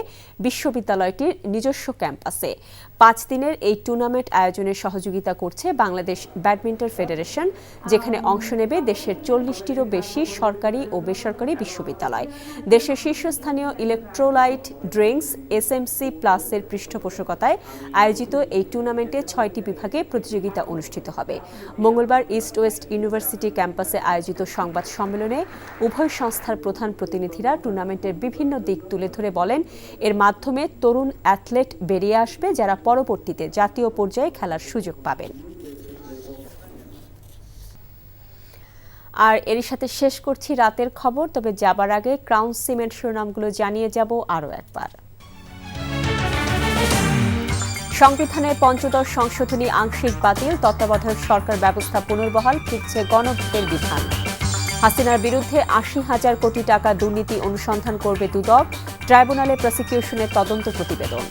A: বিশ্ববিদ্যালয়টির নিজস্ব ক্যাম্পাসে। 5 দিনের এই টুর্নামেন্ট আয়োজনে সহযোগিতা করছে বাংলাদেশ ব্যাডমিন্টন ফেডারেশন, যেখানে অংশ নেবে দেশের 40টিরও বেশি সরকারি ও বেসরকারি বিশ্ববিদ্যালয়। দেশের শীর্ষস্থানীয় ইলেকট্রোলাইট ড্রিঙ্কস এসএমসি প্লাসের পৃষ্ঠপোষকতায় আয়োজিত এই টুর্নামেন্টে 6টি বিভাগে প্রতিযোগিতা অনুষ্ঠিত হবে। মঙ্গলবার ইস্ট ওয়েস্ট ইউনিভার্সিটি ক্যাম্পাসে আয়োজিত সংবাদ সম্মেলনে উভয় সংস্থার প্রধান প্রতিনিধিরা টুর্নামেন্টের বিভিন্ন দিক তুলে ধরে বলেন, এর মাধ্যমে তরুণ অ্যাথলেট বেরিয়ে আসবে যারা পরবর্তীতে জাতীয় পর্যায়ে খেলার সুযোগ পাবেন। আর এর সাথে শেষ করছি রাতের খবর। তবে যাবার আগে ক্রাউন সিমেন্ট শিরোনামগুলো জানিয়ে যাব আরও একবার। সংবিধানের ৫ম সংশোধনী আংশিক বাতিল, তত্ত্বাবধায়ক সরকার ব্যবস্থা পুনর্বহাল, ফিরছে গণভোটের বিধান। হাসিনার বিরুদ্ধে ৮০,০০০ কোটি টাকা দুর্নীতি অনুসন্ধান করবে দুদক, ট্রাইব্যুনালে প্রসিকিউশনের তদন্ত প্রতিবেদন।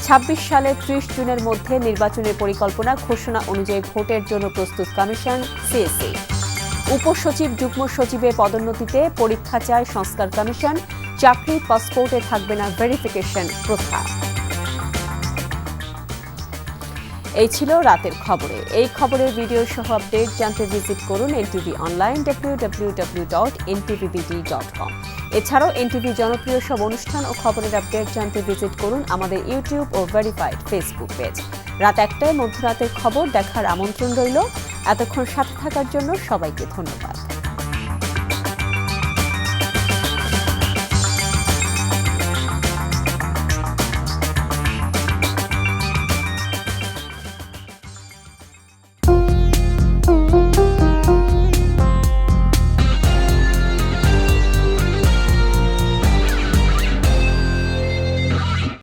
A: ২৬ সালের ৩০ জুনের মধ্যে নির্বাচনের পরিকল্পনা, ঘোষণা অনুযায়ী ভোটের জন্য প্রস্তুত কমিশন সিএসি। উপসচিব যুগ্ম সচিবের পদোন্নতিতে পরীক্ষা চায় সংস্কার কমিশন, চাকরি পাসপোর্টে থাকবে না ভেরিফিকেশন প্রথা। এই ছিল রাতের খবরে। এই খবরের ভিডিও সহ আপডেট জানতে ভিজিট করুন এনটিভি অনলাইন www.ntvbd.com। এছাড়াও এনটিভি জনপ্রিয় সব অনুষ্ঠান ও খবরের আপডেট জানতে ভিজিট করুন আমাদের ইউটিউব ও ভেরিফাইড ফেসবুক পেজ। রাত ১টায় মধ্যরাতের খবর দেখার আমন্ত্রণ রইল। এতক্ষণ সাথে থাকার জন্য সবাইকে ধন্যবাদ।